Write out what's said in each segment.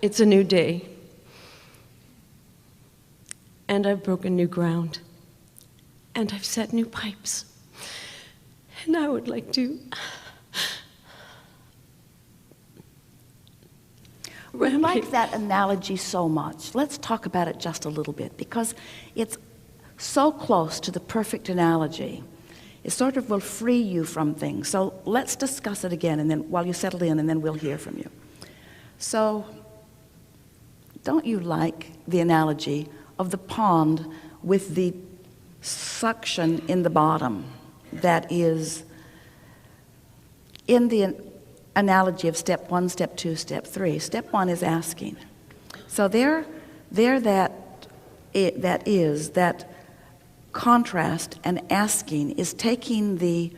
It's a new day, and I've broken new ground, and I've set new pipes, and I would like to I like that analogy so much. Let's talk about it just a little bit, because it's so close to the perfect analogy. It sort of will free you from things. So let's discuss it again, and then while you settle in, and then we'll hear from you. So, don't you like the analogy of the pond with the suction in the bottom that is in the analogy of step 1, step 2, step 3. Step 1 is asking. So there that contrast and asking is taking the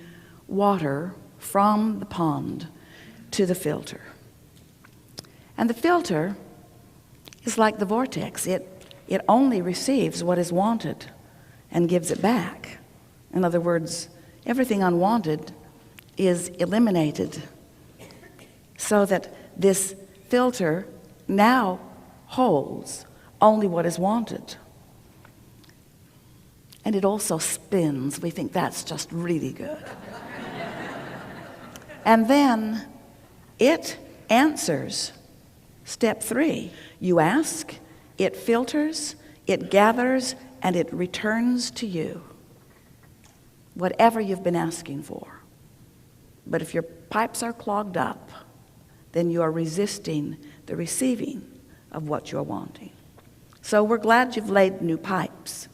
water from the pond to the filter. And the filter is like the vortex. It only receives what is wanted and gives it back. In other words, everything unwanted is eliminated, so that this filter now holds only what is wanted. And it also spins. We think that's just really good. And then it answers step 3. You ask, it filters, it gathers, and it returns to you whatever you've been asking for. But if your pipes are clogged up, then you are resisting the receiving of what you're wanting. So we're glad you've laid new pipes,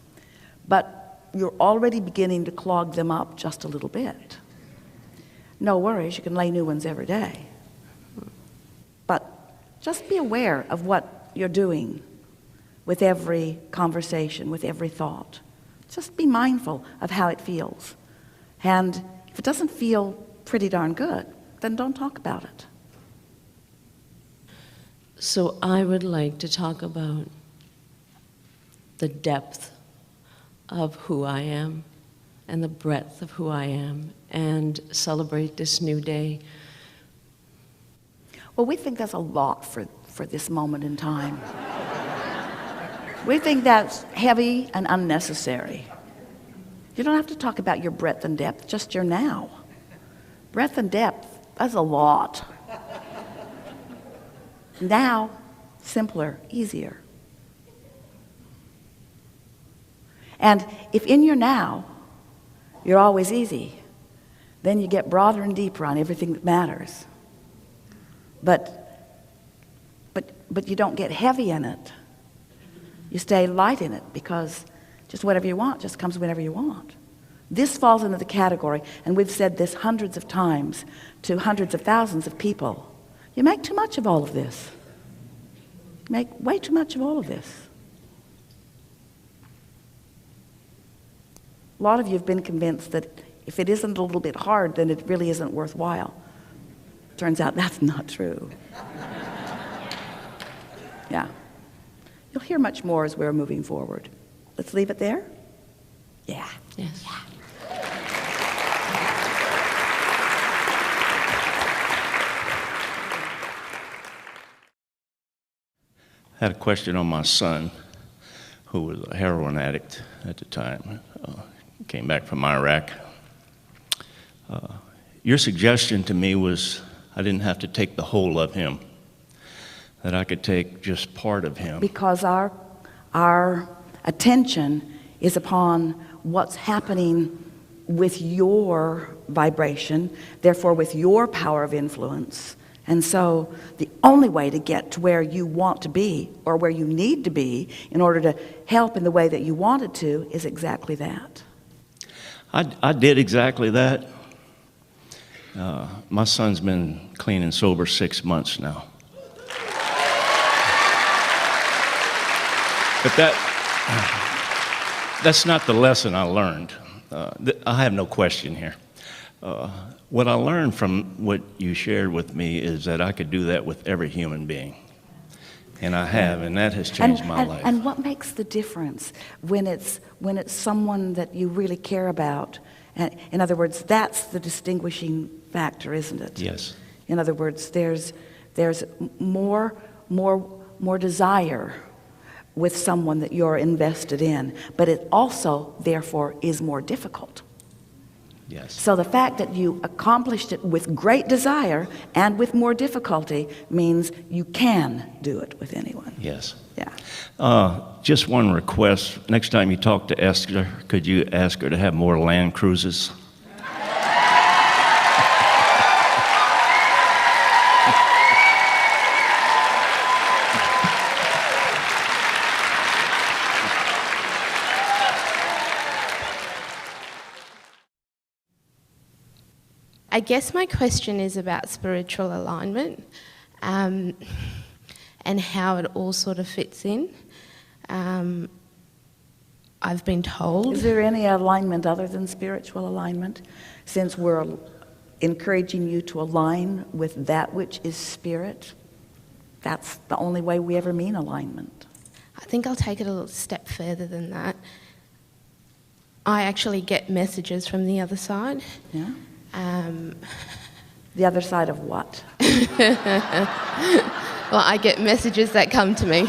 but you're already beginning to clog them up just a little bit. No worries, you can lay new ones every day. But just be aware of what you're doing with every conversation, with every thought. Just be mindful of how it feels. And if it doesn't feel pretty darn good, then don't talk about it. So I would like to talk about the depth of who I am and the breadth of who I am and celebrate this new day. Well, we think that's a lot for this moment in time. We think that's heavy and unnecessary. You don't have to talk about your breadth and depth, just your now. Breadth and depth, that's a lot. Now, simpler, easier. And if in your now, you're always easy, then you get broader and deeper on everything that matters. But you don't get heavy in it. You stay light in it, because just whatever you want just comes whenever you want. This falls into the category, and we've said this hundreds of times to hundreds of thousands of people. You make too much of all of this. You make way too much of all of this. A lot of you have been convinced that if it isn't a little bit hard, then it really isn't worthwhile. Turns out that's not true. Yeah. You'll hear much more as we're moving forward. Let's leave it there? Yeah. Yes. Yeah. I had a question on my son, who was a heroin addict at the time. Came back from Iraq. Your suggestion to me was I didn't have to take the whole of him, that I could take just part of him. Because our attention is upon what's happening with your vibration, therefore with your power of influence. And so the only way to get to where you want to be, or where you need to be in order to help in the way that you wanted to, is exactly that. I did exactly that. My son's been clean and sober 6 months now. But that's not the lesson I learned. I have no question here. What I learned from what you shared with me is that I could do that with every human being. And I have, and that has changed my life. And what makes the difference when it's someone that you really care about? And in other words, that's the distinguishing factor, isn't it? Yes. In other words, there's more more desire with someone that you're invested in, but it also, therefore, is more difficult. Yes. So the fact that you accomplished it with great desire and with more difficulty means you can do it with anyone. Yes. Yeah. Just one request. Next time you talk to Esther, could you ask her to have more land cruises? I guess my question is about spiritual alignment and how it all sort of fits in. I've been told... Is there any alignment other than spiritual alignment? Since we're encouraging you to align with that which is spirit, that's the only way we ever mean alignment. I think I'll take it a little step further than that. I actually get messages from the other side. Yeah? The other side of what? Well, I get messages that come to me.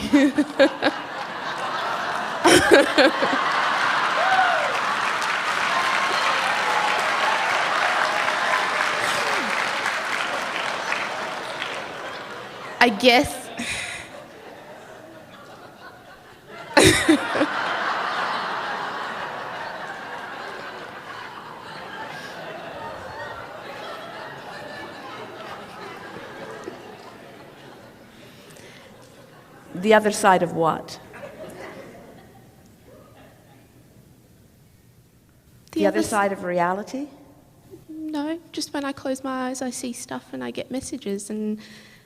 I guess... The other side of what? The other side of reality? No, just when I close my eyes, I see stuff and I get messages. And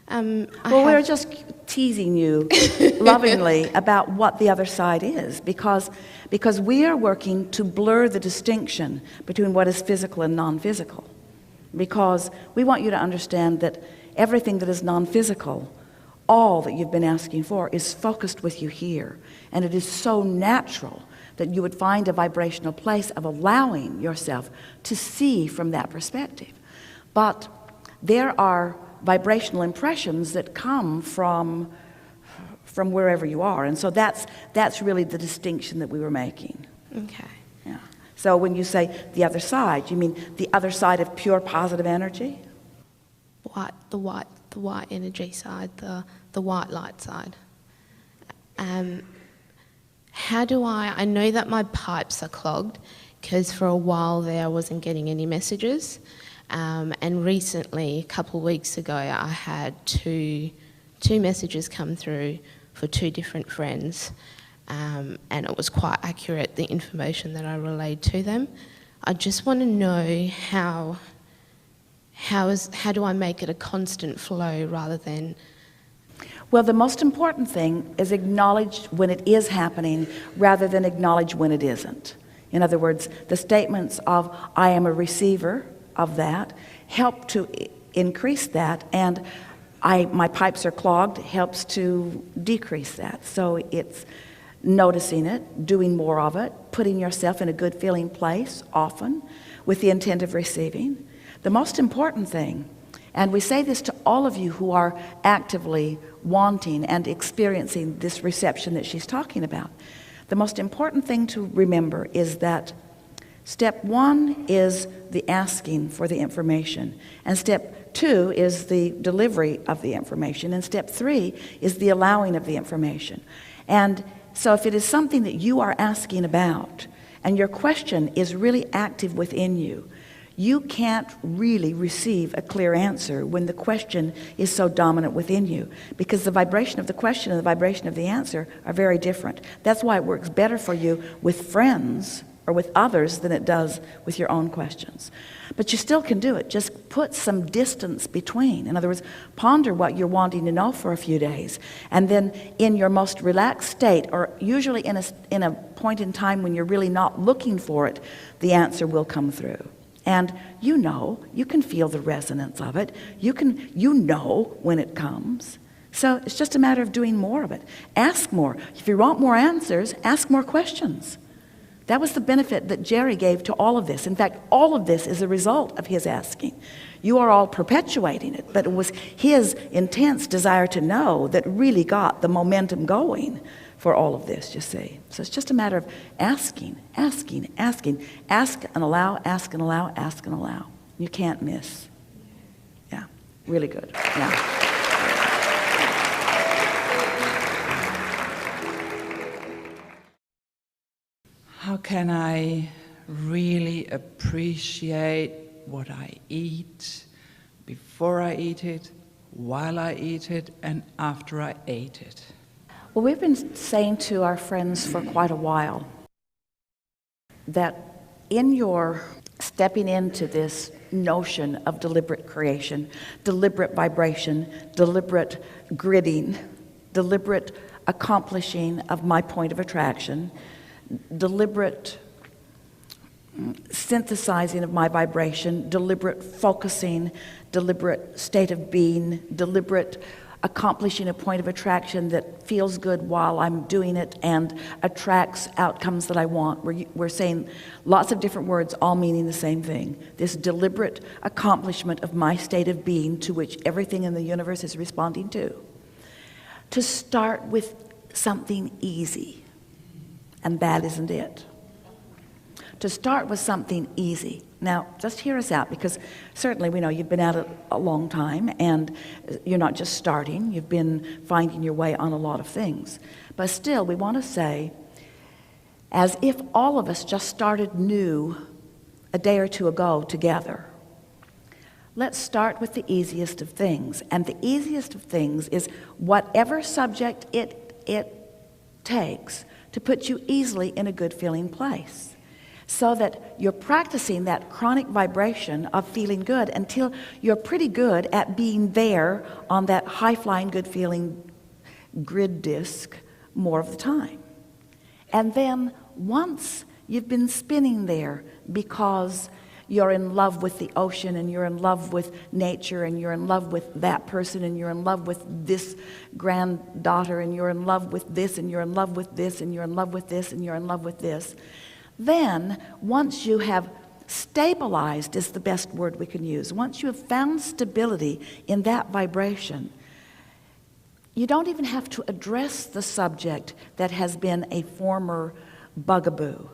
we're just teasing you lovingly about what the other side is, because we are working to blur the distinction between what is physical and non-physical. Because we want you to understand that everything that is non-physical, all that you've been asking for, is focused with you here. And it is so natural that you would find a vibrational place of allowing yourself to see from that perspective. But there are vibrational impressions that come from wherever you are. And so that's really the distinction that we were making. Okay. Yeah. So when you say the other side, you mean the other side of pure positive energy? The white energy side, the white light side. How do I know that my pipes are clogged, because for a while there I wasn't getting any messages. And recently, a couple of weeks ago, I had two messages come through for two different friends. And it was quite accurate, the information that I relayed to them. I just want to know how do I make it a constant flow rather than... Well, the most important thing is acknowledge when it is happening rather than acknowledge when it isn't. In other words, the statements of I am a receiver of that help to increase that, and my pipes are clogged helps to decrease that. So it's noticing it, doing more of it, putting yourself in a good feeling place often with the intent of receiving. The most important thing, and we say this to all of you who are actively wanting and experiencing this reception that she's talking about, the most important thing to remember is that step 1 is the asking for the information, and step 2 is the delivery of the information, and step 3 is the allowing of the information. And so if it is something that you are asking about and your question is really active within you, you can't really receive a clear answer when the question is so dominant within you, because the vibration of the question and the vibration of the answer are very different. That's why it works better for you with friends or with others than it does with your own questions. But you still can do it. Just put some distance between. In other words, ponder what you're wanting to know for a few days, and then in your most relaxed state, or usually in a point in time when you're really not looking for it, the answer will come through. And you can feel the resonance of it. You know when it comes. So it's just a matter of doing more of it. Ask more. If you want more answers, ask more questions. That was the benefit that Jerry gave to all of this. In fact, all of this is a result of his asking. You are all perpetuating it, but it was his intense desire to know that really got the momentum going for all of this, you see. So it's just a matter of asking, asking, asking. Ask and allow, ask and allow, ask and allow. You can't miss. Yeah, really good. Yeah. How can I really appreciate what I eat before I eat it, while I eat it, and after I ate it? Well, we've been saying to our friends for quite a while that in your stepping into this notion of deliberate creation, deliberate vibration, deliberate gridding, deliberate accomplishing of my point of attraction, deliberate synthesizing of my vibration, deliberate focusing, deliberate state of being, deliberate accomplishing a point of attraction that feels good while I'm doing it and attracts outcomes that I want. We're saying lots of different words, all meaning the same thing. This deliberate accomplishment of my state of being to which everything in the universe is responding to. To start with something easy. And that isn't it. To start with something easy. Now, just hear us out, because certainly we know you've been at it a long time, and you're not just starting, you've been finding your way on a lot of things. But still, we want to say, as if all of us just started new a day or two ago together, let's start with the easiest of things. And the easiest of things is whatever subject it takes to put you easily in a good feeling place, so that you're practicing that chronic vibration of feeling good until you're pretty good at being there on that high-flying good feeling grid disc more of the time. And then once you've been spinning there because you're in love with the ocean, and you're in love with nature, and you're in love with that person, and you're in love with this granddaughter, and you're in love with this, and you're in love with this, and you're in love with this, and you're in love with this. Then, once you have stabilized, is the best word we can use, once you have found stability in that vibration, you don't even have to address the subject that has been a former bugaboo.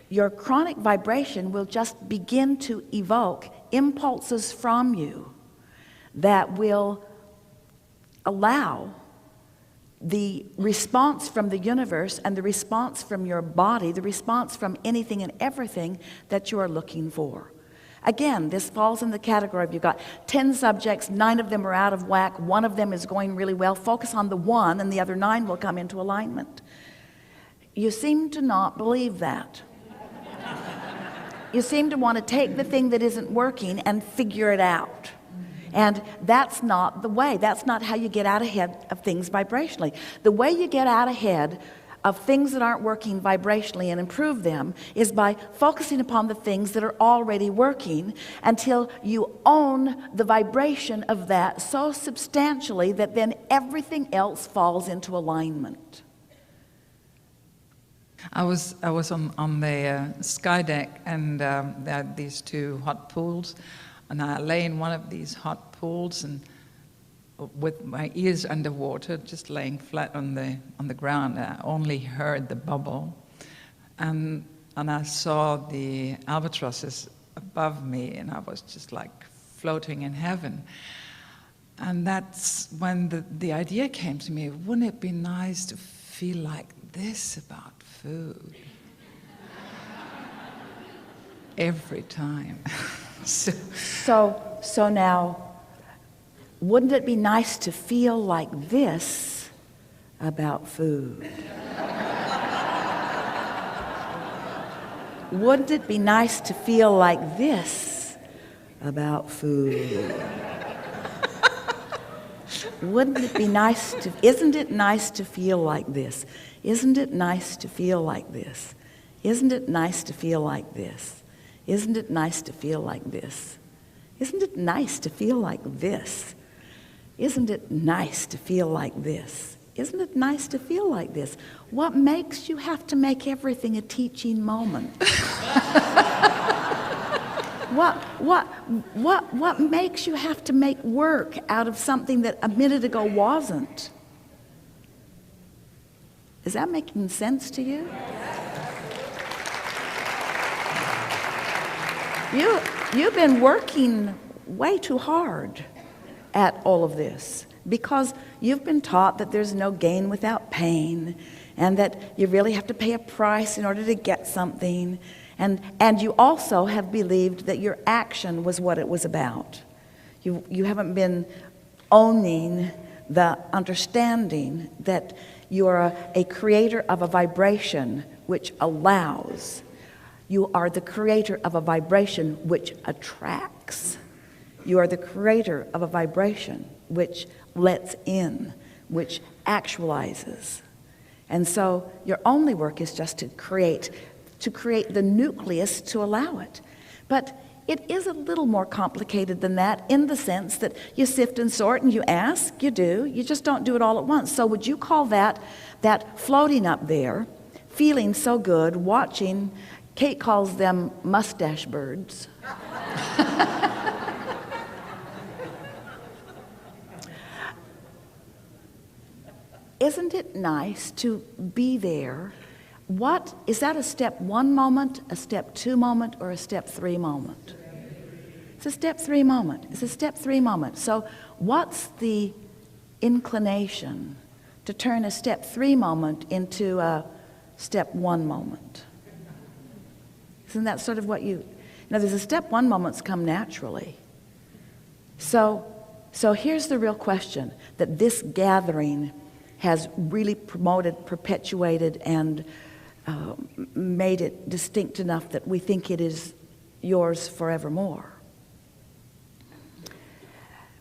Your chronic vibration will just begin to evoke impulses from you that will allow the response from the universe and the response from your body, the response from anything and everything that you are looking for. Again, this falls in the category of you've got 10 subjects, 9 of them are out of whack, 1 of them is going really well. Focus on the 1 and the other 9 will come into alignment. You seem to not believe that. You seem to want to take the thing that isn't working and figure it out. And that's not the way. That's not how you get out ahead of things vibrationally. The way you get out ahead of things that aren't working vibrationally and improve them is by focusing upon the things that are already working until you own the vibration of that so substantially that then everything else falls into alignment. I was on the sky deck, and there are these 2 hot pools, and I lay in one of these hot pools, and with my ears underwater, just laying flat on the ground, I only heard the bubble, and I saw the albatrosses above me, and I was just like floating in heaven. And that's when the idea came to me, wouldn't it be nice to feel like this about food? Every time. So now, wouldn't it be nice to feel like this about food? Wouldn't it be nice to feel like this about food? Wouldn't it be nice to, isn't it nice to feel like this? Isn't it nice to feel like this? Isn't it nice to feel like this? Isn't it nice to feel like this? Isn't it nice to feel like this? Isn't it nice to feel like this? Isn't it nice to feel like this? What makes you have to make everything a teaching moment? What makes you have to make work out of something that a minute ago wasn't? Is that making sense to you? You've been working way too hard at all of this because you've been taught that there's no gain without pain and that you really have to pay a price in order to get something. And you also have believed that your action was what it was about. You haven't been owning the understanding that you are a creator of a vibration which allows. You are the creator of a vibration which attracts. You are the creator of a vibration which lets in, which actualizes. And so your only work is just to create the nucleus to allow it. But it is a little more complicated than that in the sense that you sift and sort and you ask, you do, you just don't do it all at once. So would you call that floating up there, feeling so good, watching, Kate calls them mustache birds. Isn't it nice to be there? What is that, a step 1 moment, a step 2 moment, or a step 3 moment? It's a step 3 moment. It's a step 3 moment. So what's the inclination to turn a step 3 moment into a step 1 moment? Isn't that sort of what there's a step 1 moments come naturally. So here's the real question that this gathering has really promoted, perpetuated, and made it distinct enough that we think it is yours forevermore.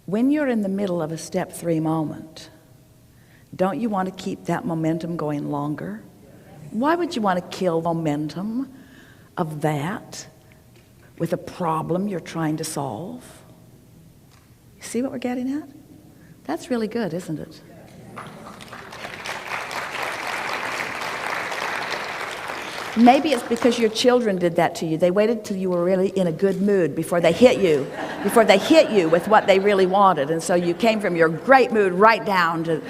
When you're in the middle of a step 3 moment, don't you want to keep that momentum going longer? Why would you want to kill momentum of that with a problem you're trying to solve? You see what we're getting at? That's really good, isn't it? Maybe it's because your children did that to you. They waited till you were really in a good mood before they hit you with what they really wanted. And so you came from your great mood right down to,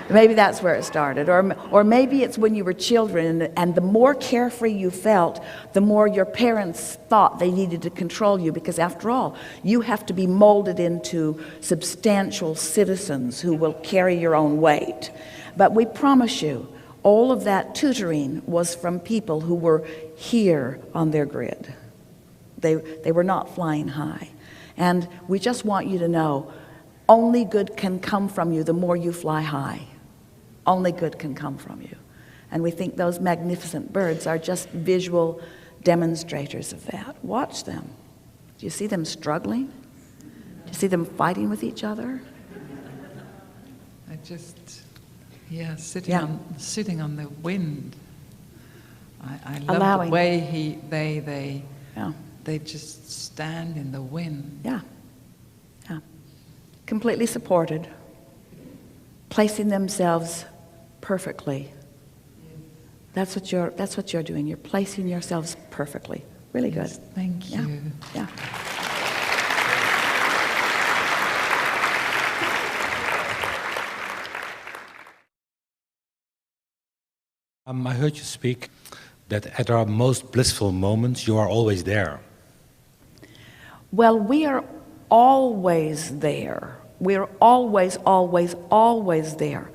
maybe that's where it started. Or maybe it's when you were children and the more carefree you felt, the more your parents thought they needed to control you, because after all, you have to be molded into substantial citizens who will carry your own weight. But we promise you, all of that tutoring was from people who were here on their grid. They were not flying high. And we just want you to know, only good can come from you the more you fly high. Only good can come from you. And we think those magnificent birds are just visual demonstrators of that. Watch them. Do you see them struggling? Do you see them fighting with each other? Sitting on the wind. I love Allowing. the way they just stand in the wind. Yeah. Completely supported, placing themselves perfectly. That's what you're doing. You're placing yourselves perfectly. Really good. Yes, thank you. Yeah. I heard you speak that at our most blissful moments, you are always there. Well, we are always there. We're always, always, always there.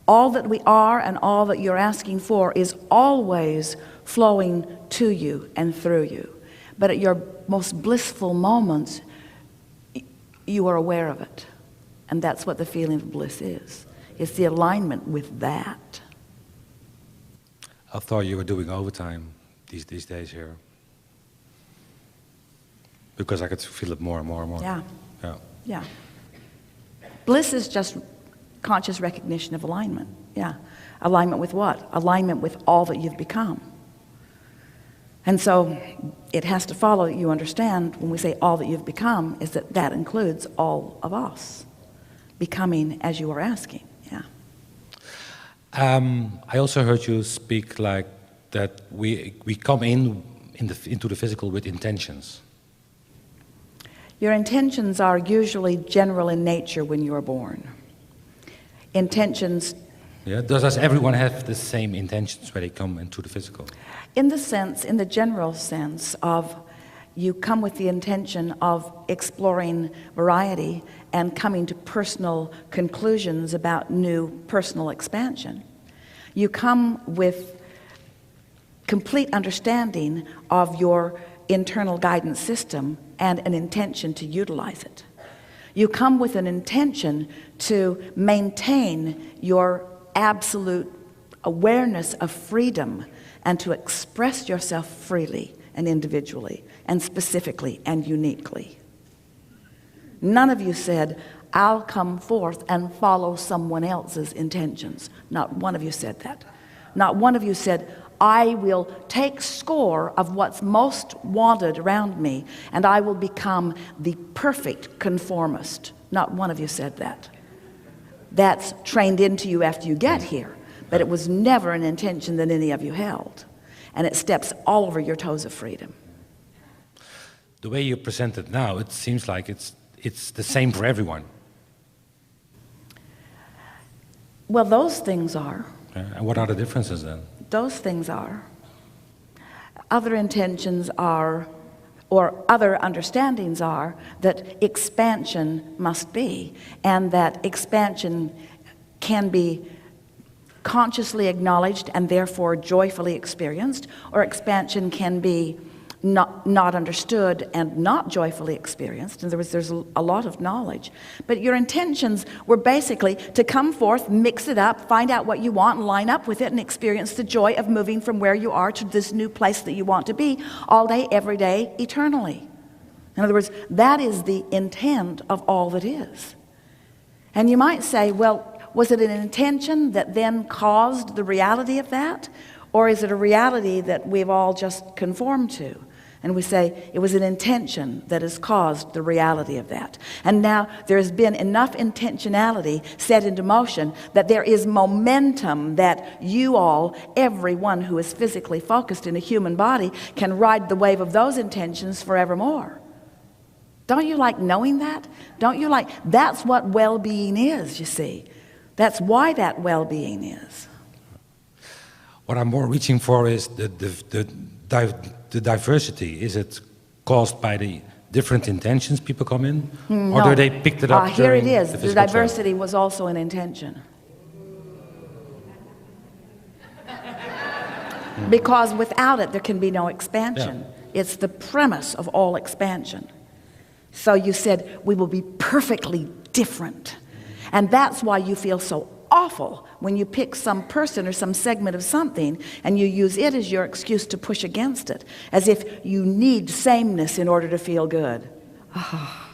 All that we are and all that you're asking for is always flowing to you and through you. But at your most blissful moments, you are aware of it. And that's what the feeling of bliss is. It's the alignment with that. I thought you were doing overtime these days here. Because I could feel it more and more and more. Yeah. Bliss is just conscious recognition of alignment. Yeah. Alignment with what? Alignment with all that you've become. And so it has to follow that you understand when we say all that you've become is that includes all of us. becoming as you are asking. Yeah. I also heard you speak like that we come into the physical with intentions. Your intentions are usually general in nature when you are born. Intentions. Yeah. Does everyone have the same intentions when they come into the physical? In the general sense of you come with the intention of exploring variety and coming to personal conclusions about new personal expansion. You come with complete understanding of your internal guidance system and an intention to utilize it. You come with an intention to maintain your absolute awareness of freedom and to express yourself freely and individually and specifically and uniquely. None of you said, I'll come forth and follow someone else's intentions. Not one of you said that. Not one of you said, I will take score of what's most wanted around me and I will become the perfect conformist. Not one of you said that. That's trained into you after you get here, but it was never an intention that any of you held. And it steps all over your toes of freedom. The way you present it now, it seems like it's the same for everyone. Well, those things are. And what are the differences then? Those things are. Other intentions are, or other understandings are, that expansion must be, and that expansion can be consciously acknowledged and therefore joyfully experienced, or expansion can be not understood and not joyfully experienced. In other words, there's a lot of knowledge. But your intentions were basically to come forth, mix it up, find out what you want, and line up with it, and experience the joy of moving from where you are to this new place that you want to be all day, every day, eternally. In other words, that is the intent of all that is. And you might say, well, was it an intention that then caused the reality of that? Or is it a reality that we've all just conformed to? And we say it was an intention that has caused the reality of that. And now there has been enough intentionality set into motion that there is momentum that you all, everyone who is physically focused in a human body, can ride the wave of those intentions forevermore. Don't you like knowing that? Don't you like, that's what well-being is, you see. That's why that well-being is. What I'm more reaching for is the diversity. Is it caused by the different intentions people come in? No. Or do they pick it up here it during is. the The diversity was also an intention. Because without it, there can be no expansion. Yeah. It's the premise of all expansion. So you said, we will be perfectly different. And that's why you feel so awful when you pick some person or some segment of something and you use it as your excuse to push against it, as if you need sameness in order to feel good. Oh.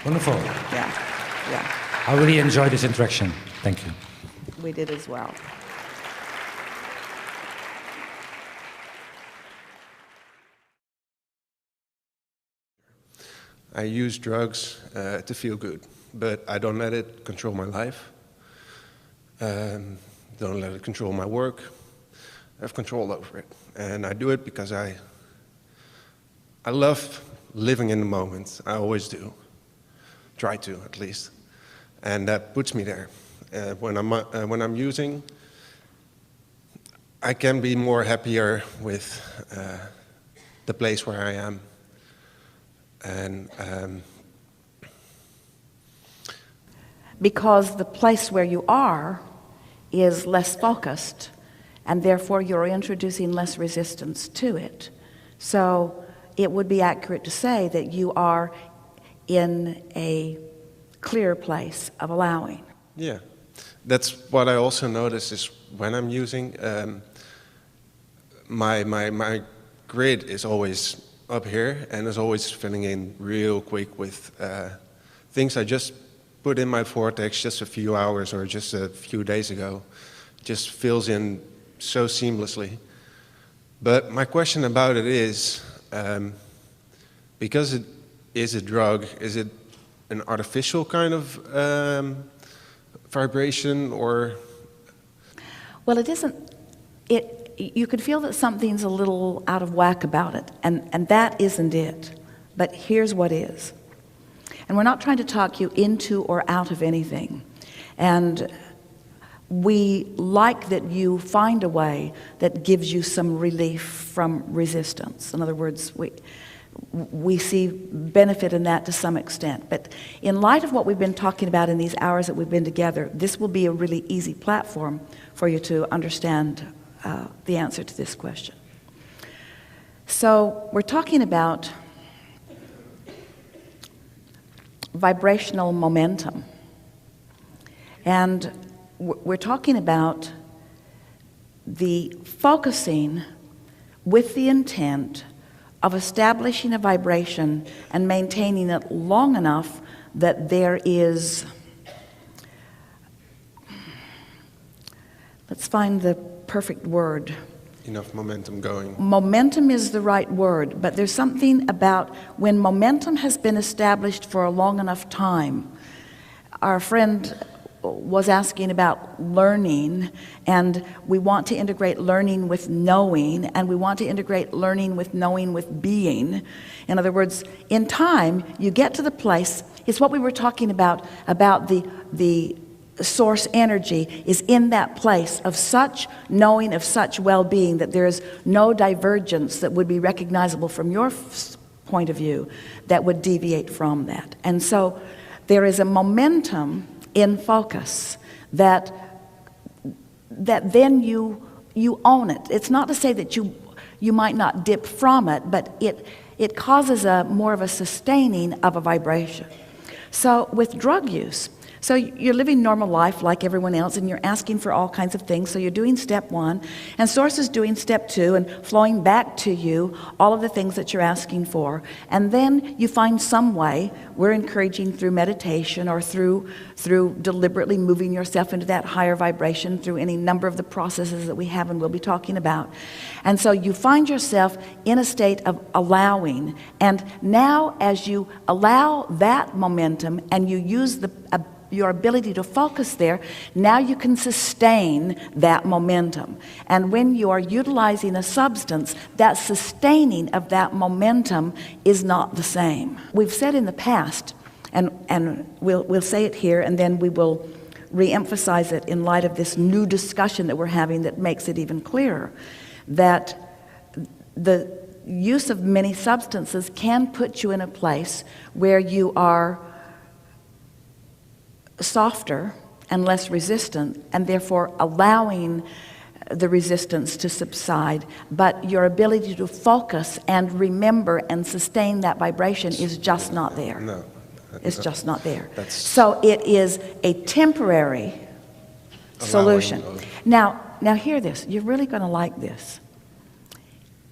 Wonderful. Yeah. I really enjoyed this interaction. Thank you. We did as well. I use drugs to feel good, but I don't let it control my life. Don't let it control my work. I have control over it. And I do it because I love living in the moment. I always do. Try to, at least. And that puts me there. When I'm using, I can be more happier with the place where I am. And because the place where you are is less focused, and therefore you're introducing less resistance to it. So it would be accurate to say that you are in a clear place of allowing. Yeah, that's what I also notice is when I'm using, my grid is always up here and is always filling in real quick with things I just put in my vortex just a few hours or just a few days ago. Just fills in so seamlessly. But my question about it is, because it is a drug, is it an artificial kind of vibration, or? Well, it isn't. You could feel that something's a little out of whack about it, and that isn't it. But here's what is. And we're not trying to talk you into or out of anything. And we like that you find a way that gives you some relief from resistance. In other words, we see benefit in that to some extent. But in light of what we've been talking about in these hours that we've been together, this will be a really easy platform for you to understand the answer to this question. So we're talking about vibrational momentum. And we're talking about the focusing with the intent of establishing a vibration and maintaining it long enough that there is, let's find the perfect word. Enough momentum going. Momentum is the right word, but there's something about when momentum has been established for a long enough time. Our friend was asking about learning, and we want to integrate learning with knowing, and we want to integrate learning with knowing with being. In other words, in time, you get to the place, it's what we were talking about the source energy is in that place of such knowing, of such well-being, that there is no divergence that would be recognizable from your point of view that would deviate from that. And so there is a momentum in focus that then you own it. It's not to say that you might not dip from it, but it causes more of a sustaining of a vibration. So with drug use, so you're living normal life like everyone else, and you're asking for all kinds of things. So you're doing step one, and Source is doing step two, and flowing back to you all of the things that you're asking for. And then you find some way, we're encouraging through meditation or through deliberately moving yourself into that higher vibration through any number of the processes that we have and we'll be talking about. And so you find yourself in a state of allowing. And now as you allow that momentum and you use your ability to focus there, now you can sustain that momentum. And when you are utilizing a substance, that sustaining of that momentum is not the same. We've said in the past, and we'll say it here, and then we will re-emphasize it in light of this new discussion that we're having that makes it even clearer, that the use of many substances can put you in a place where you are softer and less resistant, and therefore allowing the resistance to subside. But your ability to focus and remember and sustain that vibration is just not there. No. It's just not there. So it is a temporary solution. Now hear this. You're really going to like this.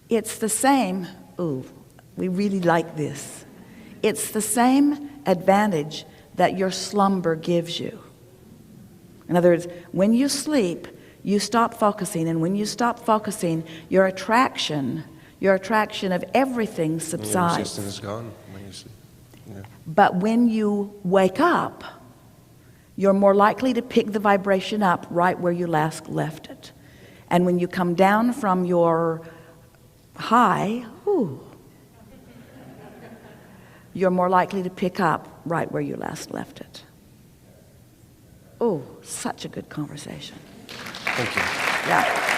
It's the same, we really like this. It's the same advantage that your slumber gives you. In other words, when you sleep, you stop focusing, and when you stop focusing, your attraction of everything subsides. Your resistance is gone when you sleep. Yeah. But when you wake up, you're more likely to pick the vibration up right where you last left it. And when you come down from your high, you're more likely to pick up right where you last left it. Such a good conversation. Thank you. Yeah.